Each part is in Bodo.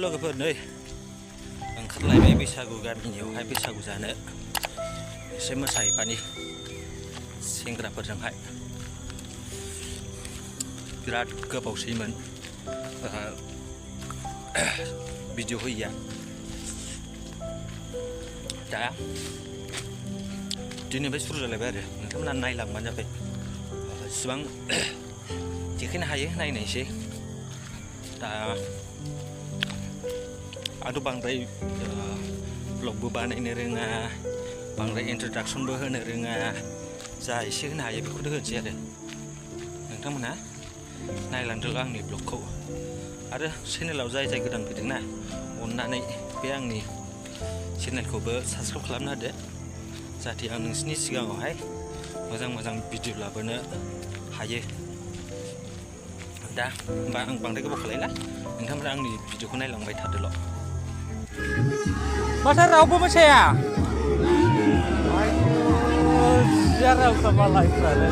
लोगोफोर नै ओंखारलायबाय बैसागु गामियावहाय बैसागु जानो एसे मोसाहैफानि सेंग्राफोरजोंहाय बिराद गोबावसैमोन भिडिअ होयिया दा दिनैनिफ्राय सुरु जालायबाय आरो नोंथांमोना नायलांबानो जाबाय इसिबां देखायनो हायो नायनायसै दा आंथ' बांद्राय ब्लगबो बानायनो रोङा बांद्राय इन्ट्रडाक्सनबो होनो रोङा जा एसे होनो हायो बेखौनो होनोसै आरो नोंथांमोनहा नायलांदोल' आंनि ब्लगखौ आरो चेनेलाव जाय गोदान फैदोंना अननानै बे आंनि चेनेलखौबो साबस्क्राइब खालामना होदो जाहाथे आं नोंसिनि सिगाङावहाय मोजां भिडिअ लाबोनो हायो दा होमबा आं बांद्राय गोबाव खालायला नोंथांमोना आंनि भिडिअखौ नायलांबाय थादोल' माथो रावबो मोसाया सियाराव मालायफ्रालाय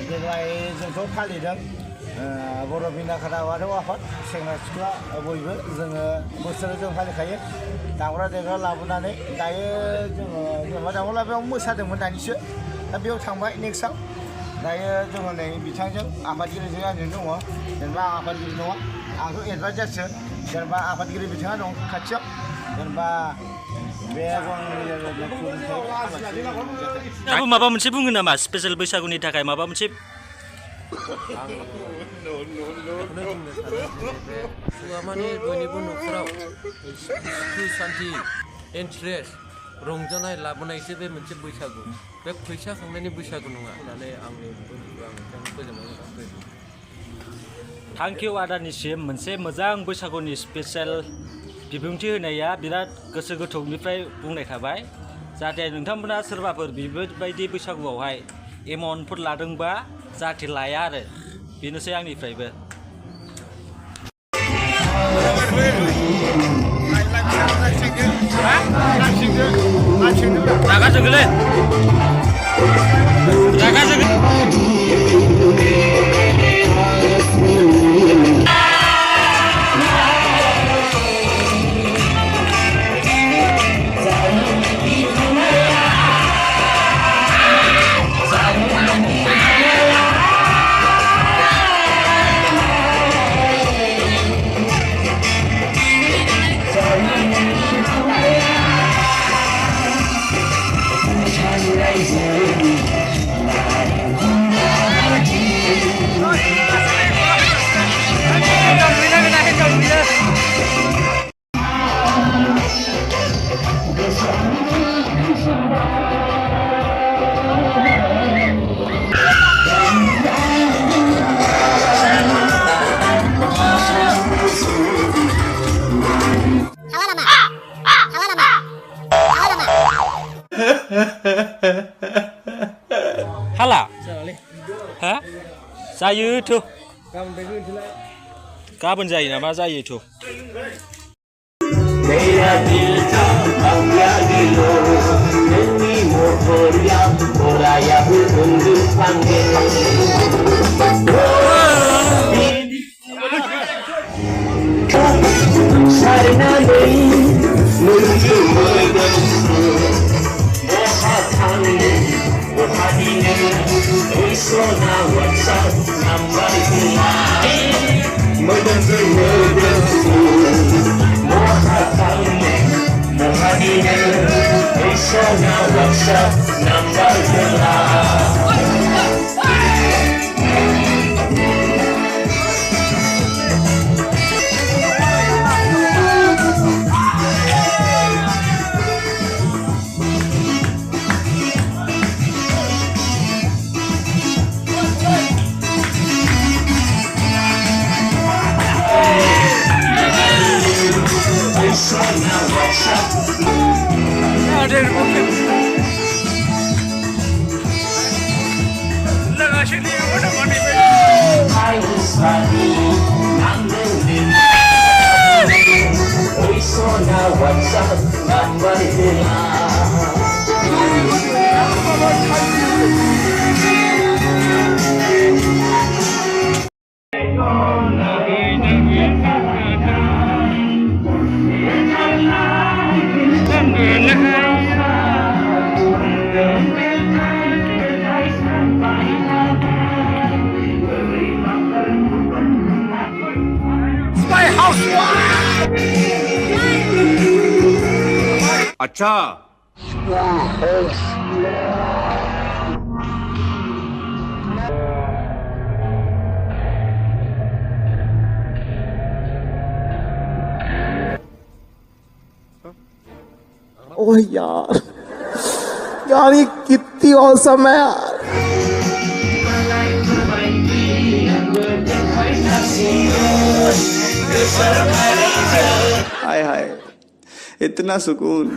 देग्लाय जोंथ' फालिदों बर' बिना खाना बाथौ आफाद सेंग्रा सिख्ला बयबो जोङो बोसोराव जों फालिखायो दामग्रा देग्रा लाबोनानै दायो जोङो जेनेबा दामग्रा बेयाव मोसादोंमोन दानिसो दा बेयाव थांबाय नेक्स्टआव दायो जोङो नै बिथांजों आफादगिरिजों आंजों दङ जेनेबा आं आफादगिरि नङा आंथ' एडभाइस जासो जेनेबा आफादगिरि बिथाङा दं खाथियाव जेनेबा बे दाबो माबा मोनसे बुङो नामा स्पेसियेल बैसागुनि थाखाय माबा मोनसे माने बयनिबो न'खराव सुखु शान्ति इन्ट्रेस्ट रंजानाय लाबोनायसो बे मोनसे बैसागु बे फैसा खांनायनि बैसागु नङा होननानै आंनि थेंक इउ आदानिसिम मोनसे मोजां बैसागुनि स्पेसियेल बिबुंथि होनाया बिराद गोसो गोथौनिफ्राय बुंनाय थाबाय जाहाथे नोंथांमोना सोरबाफोर बेबायदि बैसागुआवहाय एमाउन्टफोर लादोंबा जाहाथे लाया आरो बेनोसै आंनिफ्रायबो रागा जोंगोलै रागा जोंगोन हाला हा जायोथ' गाबोन जायो नामा जायोथ' अच्छा ओह यार यार ये कितनी औसम है यार। हाय हाय इतना सुकून।